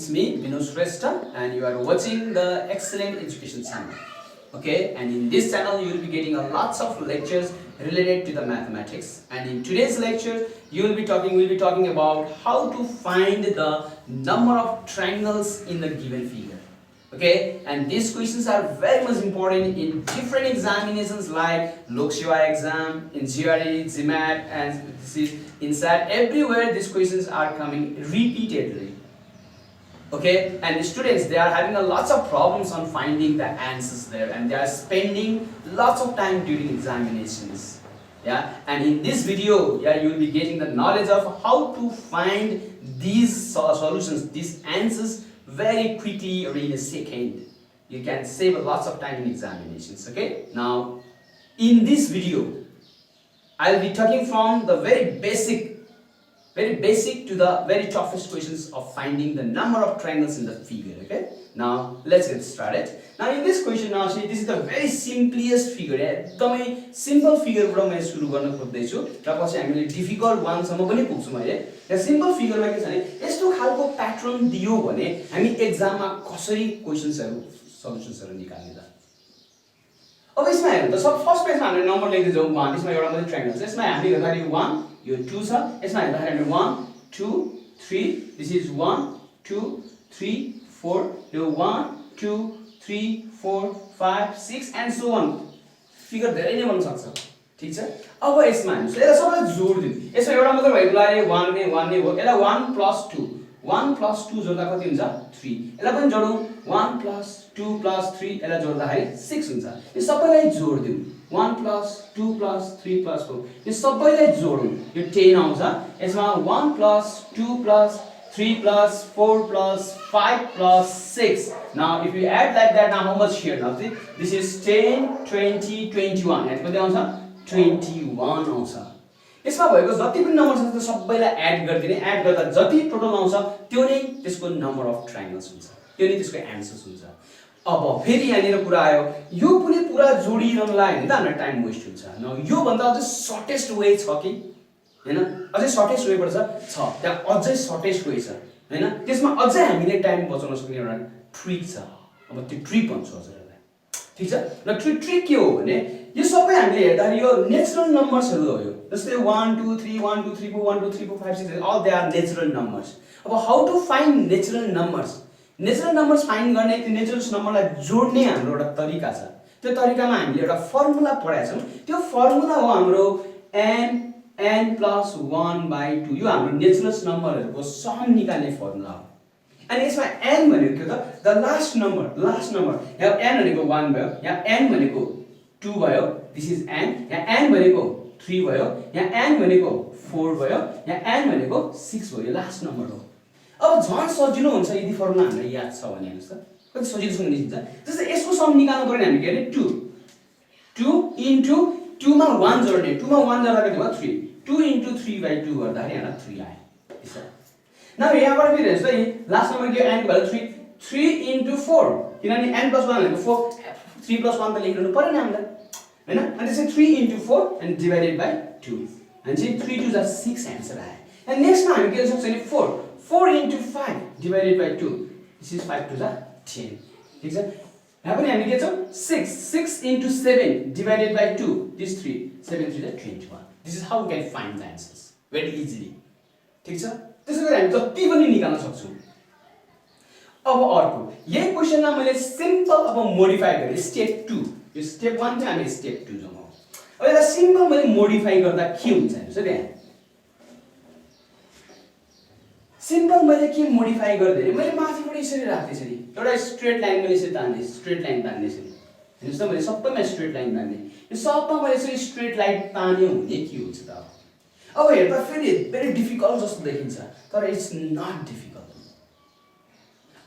It's me, Binod Shrestha, and you are watching the Excellent Education channel. Okay, and in this channel you will be getting a lots of lectures related to the mathematics. And in today's lecture, we'll be talking about how to find the number of triangles in the given figure. Okay, and these questions are very much important in different examinations like Lok Sewa exam, in GRE, GMAT, and this is inside everywhere. These questions are coming repeatedly. Okay, and the students, they are having a lots of problems on finding the answers there, and they are spending lots of time during examinations. Yeah, and in this video, yeah, you will be getting the knowledge of how to find these solutions, these answers very quickly or in a second. You can save lots of time in examinations. Okay, now in this video I'll be talking from the very basic to the very toughest questions of finding the number of triangles in the figure. Okay, now let's get started. Now in this question, now see, this is the very simplest figure. एकदमै simple figure बाट म सुरु गर्न खोज्दै छु र पछि हामीले difficult one सम्म पनि पुग्छौं मैले। यहाँ simple figure मा के छ भने यस्तो खालको प्याटर्न दियो भने हामी एक्जाम मा कसरी क्वेशन्सहरु सल्युशन्सहरु निकाल्ने त। अब यसमा हेर्नु त सब फर्स्ट पेजमा हामीले नम्बर लेख्दै जाउँ 1, यसमा एउटा मात्रै ट्रायंगल छ। यसमा हामीले गर्दाखेरि 1 यो 2 छ, यसमा हेर्दाखेरि 1 2 3, this is 1 2 3 4, यो 1 2 3 4 5 6 and so on। फिगर धेरै नै बन्न सक्छ, ठीक छ। अब यसमा हामी यसलाई सबैलाई जोड दिउँ। यसमा एउटा मात्र भएकोले 1 नै हो। यसलाई 1 + 2 जोड्दा कति हुन्छ 3। यसलाई पनि जोडौँ 1 + 2 + 3, यसलाई जोड्दाखेरि 6 हुन्छ। यो सबैलाई जोड दिउँ 1 + 2 + 3 + 4, यो सबैलाई जोडौँ यो 10 आउँछ। यसमा 1 + 2 + 3 + 4 + 5 + 6. Now if you add like that, now how much here? Now see, this is 10 20 21, and कति आउँछ 21 आउँछ। यसमा भएको जति पनि नम्बर छ त्यो सबैलाई एड गर्दिने, एड गर्दा जति टोटल आउँछ त्यो नै त्यसको नम्बर अफ ट्रायंगल्स हुन्छ, त्यो नै त्यसको आन्सर्स हुन्छ। अब फेरि यहाँनिर कुरा आयो, यो पनि पुरा जोडिरहनलाई हैन त हाम्रो टाइम वेस्ट हुन्छ। न यो भन्दा अझै सर्टेस्ट वे छ कि हैन? अझै सर्टेस्ट वे पर्छ छ, त्यहाँ अझै सर्टेस्ट वे छ हैन? त्यसमा अझै हामीले टाइम बचाउन सक्ने एउटा ट्रिक छ। अब त्यो ट्रिक भन्छु हजुरहरुलाई, ठीक छ। र ट्रिक के हो भने यो सबै हामीले हेर्दाखेरि यो नेचुरल नम्बर्सहरु हो। यो जस्तै 1 2 3 1 2 3 4 1 2 3 4 5 6, all they are natural numbers. अब how to find natural numbers? Natural numbers find गर्ने, त्यो नेचुरल नम्बरलाई जोड्ने हाम्रो एउटा तरिका छ। त्यो तरिकामा हामीले एउटा फर्मुला पढाएको छौं। त्यो फर्मुला हो हाम्रो n + 1/2। यो हाम्रो नेचुरल नम्बरहरुको सम निकाल्ने फर्मुला हो। अनि यसमा n भनेको के त? The last number. यहाँ n भनेको 1 भयो, यहाँ n भनेको 2 भयो, दिस इज n। यहाँ n भनेको 3 भयो, यहाँ n भनेको 4 भयो, यहाँ n भनेको 6 भयो। यो लास्ट नम्बर हो। अब झन् सजिलो हुन्छ यदि फर्मुला हामीलाई याद छ भने। हेर्नुस् त कति सजिलोसँग निस्किन्छ। जस्तै यसको सम निकाल्नु पर्ने हामी के अरे 2 * 2 मा 1 जोड्ने, 2 मा 1 जोड्दा कति भयो 3, 2 * 3/2 गर्दाखेरि यहाँ 3 आयो। यसो न यहाँबाट फेरि हेर्नुस् त लास्ट नम्बर के n भ्यालु 3 * 4, किनभने n + 1 भनेको 4, 3 + 1 त लेख्नु पर्यो नि हामीलाई हैन? अनि त्यसै 3 * 4 and divided by 2, अनि चाहिँ 3 2 = 6 आन्सर आयो। अनि नेक्स्टमा हामी के गर्न सक्छौँ भने 4 * 5 divided by 2, this is 5 2 = 10, ठीक छ। यहाँ पनि हामी के छौं 6 * 7 divided by 2, this 3 7 3 = 21. This is how we can find the answers very easily, ठीक छ। त्यसैले हामी जति पनि निकाल्न सक्छौं। अब अर्को यही क्वेशनमा मैले सिम्पल अब मोडिफाई गरे स्टेप 2, यो स्टेप 1 चाहिँ हामी स्टेप 2 जाउँ। अब यसलाई सिम्पल मैले मोडिफाई गर्दा के हुन्छ हेर्नुस् है। यहाँ सिम्पल मैले के मोडिफाई गर्दै मैले माथिबाट यसरी राख्दै छु नि, एउटा स्ट्रेट लाइन मैले यसरी तान्ने, स्ट्रेट लाइन तान्ने छु। हेर्नुस् त मैले सबैमा स्ट्रेट लाइन तान्ने, यो सबमा मैले यसरी स्ट्रेट लाइन तान्यो भने के हुन्छ त? अब हेर्दा फेरि भेरी डिफिकल्ट जस्तो देखिन्छ, तर इट्स नट डिफिकल्ट।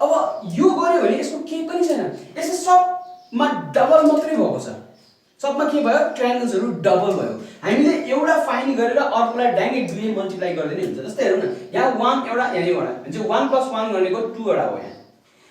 अब यो गर्यो भने यसको केही पनि छैन, यसले सबमा डबल मात्रै भएको छ। सबमा के भयो? ट्रायंगल्सहरु डबल भयो। हामीले एउटा फाइन्ड गरेर अर्कोलाई डाइरेक्ट 2 मल्टिप्लाई गर्दै हुन्छ। जस्तै हेरौँ न, यहाँ 1 एउटा यहाँ एउटा, हुन्छ 1 + 1 भनेको 2 वटा हो यहाँ।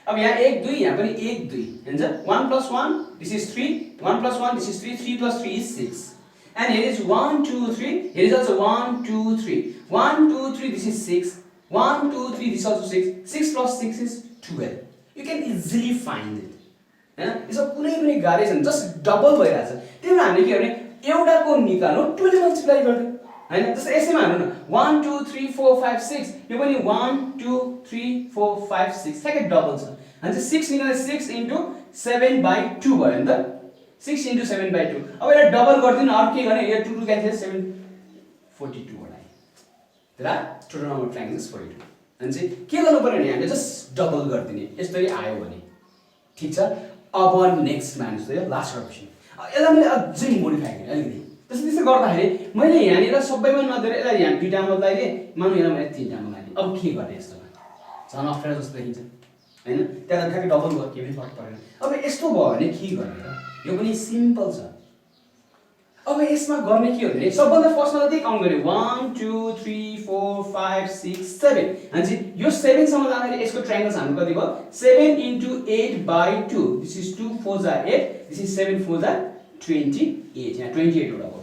अब यहाँ 1 2, यहाँ पनि 1 2, हुन्छ 1 + 1 this is 3, 1 + 1 this is 3, 3 + 3 is 6, and here is 1 2 3, here is also 1 2 3, 1 2 3 this is 6, 1 2 3 this also 6. 6 plus 6 is 12. You can easily find it. हैन यसो कुनै पनि गाह्रै छैन, जस्ट डबल भइराछ। त्यही भएर हामीले के गर्ने एउटाको निकाल्नु 2 ले मल्टिप्लाई गर्दियौ हैन। जस्तो यसैमा हेर्नु न 1 2 3 4 5 6 यो पनि 1 2 3 4 5 6 ठ्याक्कै डबल छ। अनि चाहिँ 6 निकाल्दा 6 into 7/2 भयो नि त। 6 into 7/2। अब यसलाई डबल गर्दिनु अरु के गर्ने, यो 2 2 क्यान्सल 7 42 बनाए। तर टोटल नम्बर ट्रायंगल इज 42। अनि चाहिँ के गर्नु पर्यो भने हामीले जस्ट डबल गर्दिने, यसरी आयो भने ठीक छ। अब नेक्स्ट मा आउँछ यो लास्ट क्वेशन। यसलाई मैले अझै मोडिफाई गरेँ अलिकति। त्यसै गर्दाखेरि मैले यहाँनिर सबैमा नदिएर यसलाई यहाँ दुईटामा लगाइदिए, मानौ यसलाई मैले तीनटामा लगाइदिए। अब के गर्ने यसमा? झन् अप्ठ्यारो जस्तो देखिन्छ हैन? त्यहाँ ठ्याक्कै डबल भयो, केही पनि फरक परेन। अब यस्तो भयो भने के गर्ने त? यो पनि सिम्पल छ। अब यसमा गर्ने के हो भने सबभन्दा फर्स्टमा त त्यही काउन्ट गरे 1 2 3 4 5 6 7। अनि यो 7 सम्म जाँदाखेरि यसको ट्रायंगल्स हाम्रो कति भयो? 7 into 8/2। दिस इज 2 4 जा 8, दिस इज 7 4 जा 28। यहाँ 28 वटा भयो।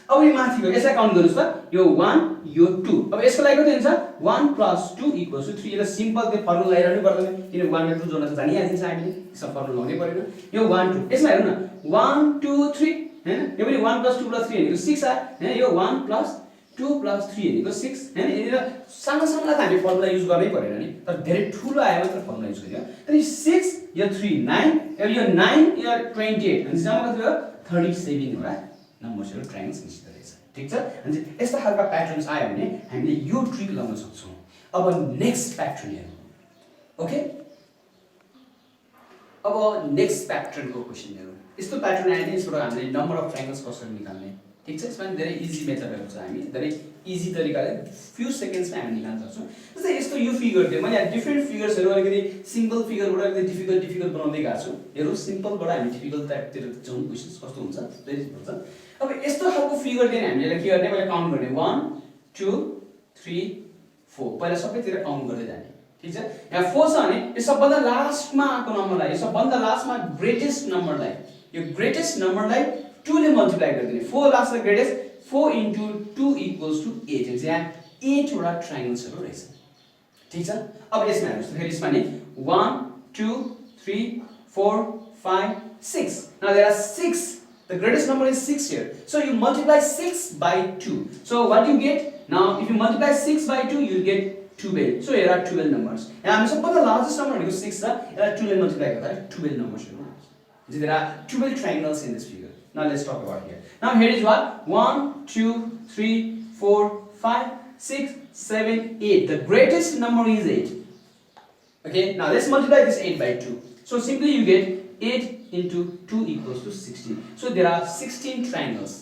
अब यो माथिको यसलाई काउन्ट गर्नुस् त, यो 1 यो 2। अब यसको लागि कति हुन्छ? 1 + 2 = 3। यसलाई सिम्पल त्यो फर्मुला लगाइरहनु पर्दैन, किन 1 र 2 जोड्न त जानिहालिन्छ हामीले, यसमा फर्मुला लगाउनै परेन। यो 1 2 यसमा हेर्नु न 1 2 3 हैन, यो पनि 1 + 2 + 3 भनेको 6 आ हैन। यो 1 + 2 + 3 भनेको 6 हैन। यिनीहरु सानो सानोलाई त हामी फर्मुला युज गर्नै परेन नि, तर धेरै ठुलो आयो मात्र फर्मुला युज गरियो। तर यो 6 यो 3 9 यो 9 यो 28 अनि जम्मा कति भयो? 37 वटा नम्बर्सहरु ट्रायंगल्स निस्किँदै रहेछ। ठीक छ। अनि यस्ता खालका प्याटर्न्स आयो भने हामीले यो ट्रिक लगाउन सक्छौं। अब नेक्स्ट प्याटर्न हेरौँ। ओके, अब नेक्स्ट प्याटर्नको क्वेशन हेरौँ। यस्तो प्याटर्न आयो भने यसबाट हामीले नम्बर अफ ट्रायंगल्स कसरी निकाल्ने, ठीक छ। यसमा धेरै इजी मेथडहरु छ, हामी धेरै इजी तरिकाले फ्यु सेकेन्ड्समा हामी निकाल्न सक्छौं। जस्तै यस्तो यो फिगर दिए मैले डिफरेन्ट फिगर्सहरु अलिकति सिम्पल फिगरबाट अलिकति डिफिकल्ट बनाउँदै गएको छु। हेरौँ सिम्पलबाट हामी डिफिकल्ट टाइपतिर जाउँ, क्वेशन्स कस्तो हुन्छ त्यही हुन्छ। अब यस्तो खालको फिगर दिए हामीले के गर्ने, पहिला काउन्ट गर्ने 1 2 3 4 पहिला सबैतिर काउन्ट गर्दै जाने, ठीक छ। यहाँ 4 छ भने यो सबभन्दा लास्टमा आएको नम्बरलाई, यो सबभन्दा लास्टमा ग्रेटेस्ट नम्बरलाई, यो ग्रेटेस्ट नम्बरलाई 2 ले मल्टिप्लाई गरिदिने। 4 लास्ट र ग्रेटेस्ट 4 into 2 = 8। हुन्छ यहाँ 8 वटा ट्रायंगल्सहरु रहेछ, ठीक छ। अब यसमा हेर्नुस्, फेरि यसमा नि 1 2 3 4 5 6। Now there are 6. The greatest number is 6 here. So you multiply 6/2. So what you get? Now if you multiply 6/2 you will get 12. So here are 12 numbers. यहाँ हामी सबभन्दा लार्जेस्ट नम्बर भनेको 6 छ, यसलाई 2 ले मल्टिप्लाई गर्दा 12 नम्बर्सहरु आउँछ। There are 12 triangles in this figure. Now let's talk about here. Now here is what? 1 2 3 4 5 6 7 8. The greatest number is 8. Okay, now let's multiply this 8/2. So simply you get 8 into 2 = 16. So there are 16 triangles.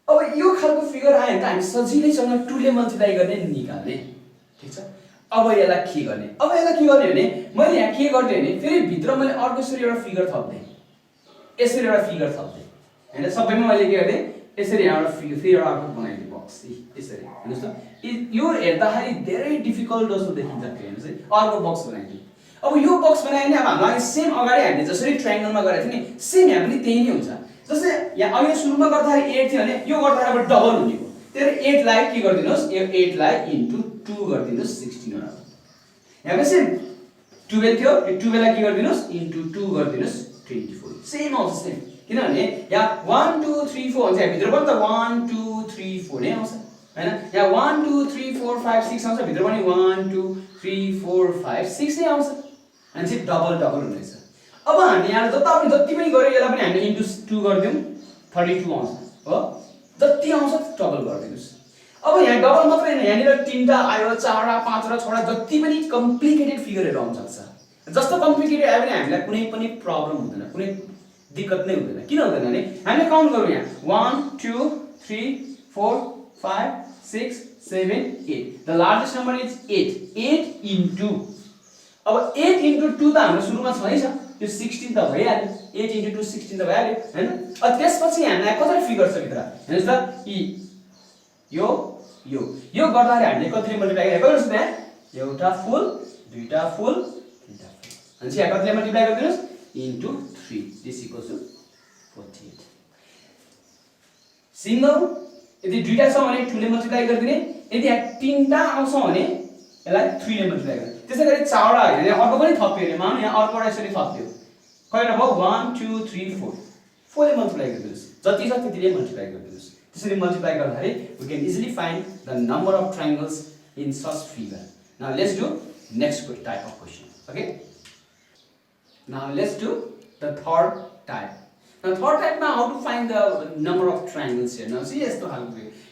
अब यो खालको figure आयो भने त हामी सजिलैसँग 2 ले multiply गर्ने निकाल्ने, ठीक छ। अब यसलाई के गर्ने? अब यसलाई के गर्ने भने मैले यहाँ के गर्दै भने फेरि भित्र मैले अर्को यसरी एउटा फिगर थप्दै, यसरी एउटा फिगर थप्दै हैन। सबैमा मैले के गर्दै यसरी यहाँ एउटा फिगर फेरि एउटा अर्को बनाइदिए बक्स यसरी, हेर्नुस् त। यो हेर्दाखेरि धेरै डिफिकल्ट जस्तो देखिन्छ, हेर्नुस् है। अर्को बक्स बनाइदिए। अब यो बक्स बनायो भने अब हामीलाई सेम अगाडि हामीले जसरी ट्रायंगलमा गरेको थियो नि सेम यहाँ पनि त्यही नै हुन्छ। जस्तै यहाँ अघि सुरुमा गर्दाखेरि 8 थियो भने यो गर्दाखेरि अब डबल हुने हो। त्यसैले 8 लाई के गर्दिनुस्, यो 8 लाई इन्टु 2 गर्दिनुस् 16 वटा। यहाँ पनि सेम 12 थियो, यो 12 लाई के गर्दिनुस् इन्टु 2 गर्दिनुस् 24। सेम आउँछ सेम, किनभने यहाँ 1 2 3 4 हुन्छ, यहाँ भित्र पनि त 1 2 3 4 नै आउँछ हैन। यहाँ 1 2 3 4 5 6 आउँछ, भित्र पनि 1 2 3 4 5 6 नै आउँछ। अनि चाहिँ डबल हुनेछ। अब हामी यहाँ जति पनि गर्यो यसलाई पनि हामीले इन्टु 2 गर्दियौं 32 आउँछ हो। जति आउँछ डबल गरिदिनुस्। अब यहाँ डबल मात्र हैन, यहाँनिर 3टा आयो 4टा 5टा 6टा जति पनि कम्प्लिकेटेड फिगरहरु आउन सक्छ। जस्तो कम्प्लिकेटेड आयो भने हामीलाई कुनै पनि प्रब्लम हुँदैन, कुनै दिक्कत नै हुँदैन। किन हुँदैन भने हामीले काउन्ट गरौँ यहाँ 1 2 3 4 5 6 7 8। The largest number is 8। 8 into अब 8 इन्टु 2 त हाम्रो सुरुमा छँदै छ, यो 16 त भइहाल्यो। 8 इन्टु 2 16 त भइहाल्यो हैन। अब त्यसपछि हामीलाई कति फिगर छ भित्र हेर्नुस् त। यो गर्दाखेरि हामीले कतिले मल्टिप्लाई गरेको हेर्नुस् त। यहाँ एउटा फुल दुईटा फुल तीनटा फुल, अनि चाहिँ यहाँ कतिले मल्टिप्लाई गरिदिनुस् into 3। This equals to 48। Single यदि दुईटा छ भने 2 ले मल्टिप्लाई गरिदिने, यदि यहाँ 3टा आउँछ भने यसलाई 3 ले मल्टिप्लाई गर्नु त्यसैगरी 4 वटा हैन अर्को पनि थप्यो भने मानौ यहाँ अर्को यसरी थप्यो कहिले भयो 1 2 3 4 4 ले मल्टिप्लाई गरिदिनुस् जति छ त्यतिले मल्टिप्लाई गरिदिनुस् त्यसरी मल्टिप्लाई गर्दाखेरि we can easily find the number of triangles in such figure. Now let's do next type of question. Okay, now let's do the third type. Now third type ma how to find the number of triangles here. Now see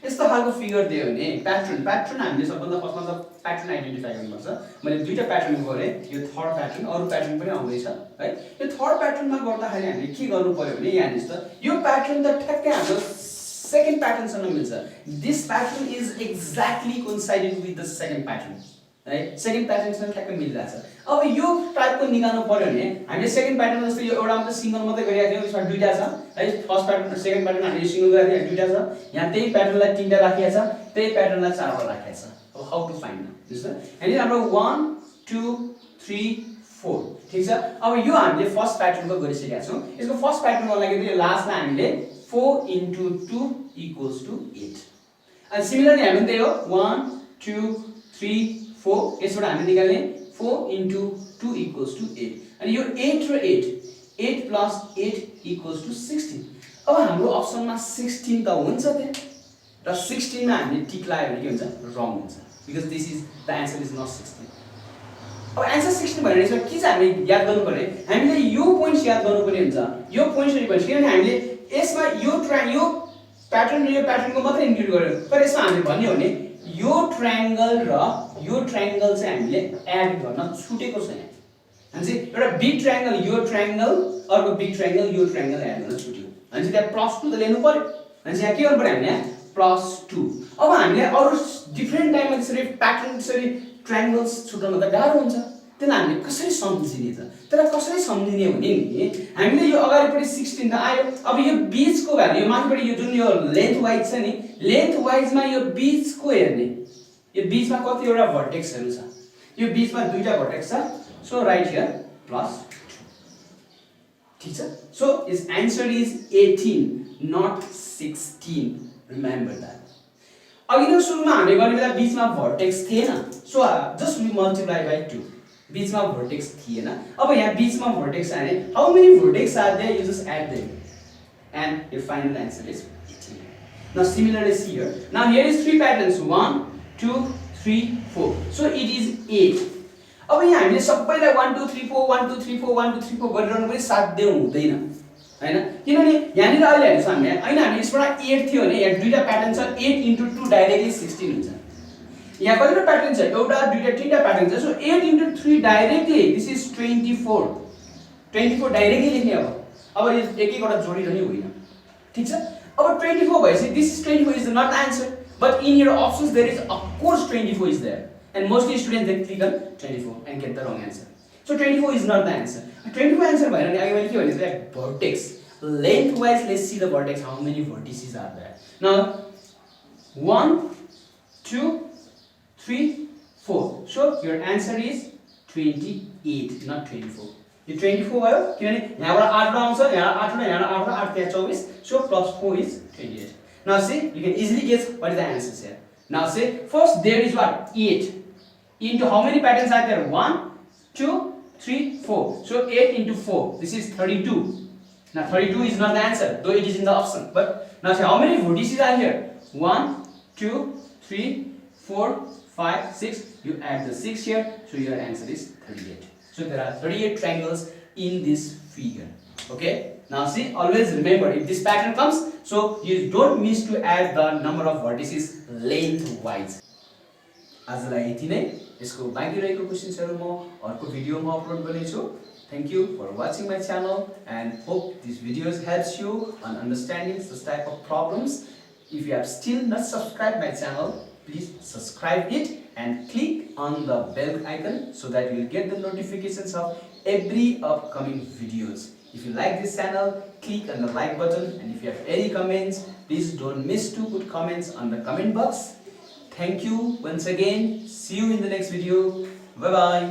यस्तो खालको figure दियो भने pattern हामीले सबभन्दा फर्स्टमा त pattern identify गर्नुपर्छ मैले दुईटा प्याटर्न गरे यो थर्ड प्याटर्न अरु प्याटर्न पनि आउँदैछ है यो थर्ड प्याटर्नमा गर्दाखेरि हामीले के गर्नु पर्यो भने यहाँ हेर्नुस् त यो प्याटर्न त ठ्याक्कै हाम्रो सेकेन्ड प्याटर्न सँग मिल्छ this pattern is exactly coincided with the second pattern है सेकेन्ड प्याटर्न सँग ठ्याक्कै मिलिरहेछ अब यो टाइपको निकाल्नु पर्यो भने हामीले सेकेन्ड प्याटर्न जस्तो यो एउटा मात्र सिंगल मात्रै गरिरहेको थियौ यसमा दुईटा छ है फर्स्ट प्याटर्न सेकेन्ड प्याटर्न हामीले सिंगल गरिरहेको दुईटा छ यहाँ त्यही प्याटर्नलाई तीनटा राखिएको छ त्यही प्याटर्नलाई चारवटा राखिएको छ अब हाउ टु फाइन्ड दिस अनि हाम्रो 1 2 3 4 ठीक छ अब यो हामीले फर्स्ट प्याटर्नको गरिसकेका छौं यसको फर्स्ट प्याटर्नको लागि चाहिँ लास्टमा हामीले 4 into 2 equals to 8 and similarly हामी त्यही हो 1 2 3 4 यसबाट हामी निकाल्ने 4 into 2 equals to 8 अनि यो 8 र 8 plus 8 equals to 16 अब हाम्रो अप्सनमा 16 त हुन्छ त्यहाँ र 16 मा हामीले टिक लगायो भने के हुन्छ रङ हुन्छ because this is the answer is not 16 अब आन्सर 16 भनेर यसमा के चाहिँ हामीले याद गर्नु पर्ने हामीले यो पोइन्ट्स याद गर्नु पर्ने हुन्छ यो पोइन्ट्स पनि पर्छ किनभने हामीले यसमा यो प्याटर्न र यो प्याटर्नको मात्र इन्क्लुड गर्यो तर यसमा हामीले भन्ने हो भने यो ट्रायंगल र यो ट्रायंगल चाहिँ हामीले एड गर्न छुटेको छ यहाँ अनि एउटा बिग ट्रायंगल यो ट्रायंगल अर्को बिग ट्रायंगल यो ट्रायंगल एड गर्न छुट्यो अनि त्यहाँ +2 त लिनु पर्यो अनि यहाँ के गर्नु पर्यो हामीले +2 अब हामीले अरु डिफरेन्ट टाइममा त्यसरी प्याटर्न त्यसरी ट्रायंगल्स छुटाउन त गाह्रो हुन्छ त्यसलाई हामीले कसरी सम्झिने त त्यसलाई कसरी सम्झिने भने नि हामीले यो अगाडिपटि 16 त आयो अब यो बीचको भ्यालु यो माथिपटि यो जुन यो लेन्थ वाइज छ नि लेन्थ वाइजमा यो बीचको हेर्ने यो बीचमा कतिवटा भर्टेक्सहरु छ यो बीचमा दुईटा भर्टेक्स छ सो राइट हियर +2 ठीक छ so is answer is 18 not 16 remember that अघिल्लो सुरुमा हामीले गर्ने बेला बीचमा भर्टेक्स थिएन so just we multiply by 2 बीचमा भर्टेक्स थिएन अब यहाँ बीचमा भर्टेक्स आए how many vertex are there you just add them and your final answer is 18 now similarly see here now here is three patterns 1 2 3 4 so it is 8 अब यहाँ हामीले सबैलाई 1 2 3 4 1 2 3 4 1 2 3 4 गरिरहनु पनि साध्य हुँदैन हैन किनभने यहाँनिर अहिले हेर्नुस् हामीले हैन हामी यसबाट 8 थियो भने यहाँ दुईटा प्याटर्न छ 8 into 2 डाइरेक्टली 16 हुन्छ यहाँ कतिवटा प्याटर्न छ एउटा दुईटा तीनटा प्याटर्न छ so 8 into 3 directly this is 24 directly लेख्ने अब यो एक एकवटा जोडिरहने होइन ठीक छ अब 24 भएपछि this is 24 is not the answer but in your options there is of course 24 is there and mostly students they click on 24 and get the wrong answer so 24 is not the answer 24 answer भएन नि अघि मैले के भने चाहिँ vertex lengthwise let's see the vertex how many vertices are there now 1 2 3 4 so your answer is 28 not 24 यो 24 भयो किनभने यहाँबाट 8 आउँछ यहाँ 8 र यहाँ 8 र 8 त्यहाँ 24 so +4 is 28 now see you can easily guess what is the answer here now say first there is what 8 into how many patterns are there 1 2 3 4 so 8 into 4 this is 32 now 32 is not the answer though it is in the option but now say how many vertices are here 1 2 3 4 5 6 you add the 6 here so your answer is 38 so there are 38 triangles in this figure okay now see always remember if this pattern comes so you don't miss to add the number of vertices lengthwise आजलाई यति नै यसको बाँकी रहेको क्वेशन्सहरु म अर्को भिडियोमा upload गर्नेछु thank you for watching my channel and hope this videos helps you on understanding this type of problems if you have still not subscribe my channel please subscribe it and click on the bell icon so that you will get the notifications of every upcoming videos. If you like this channel, click on the like button, and if you have any comments, please don't miss to put comments on the comment box. Thank you once again. See you in the next video. Bye bye.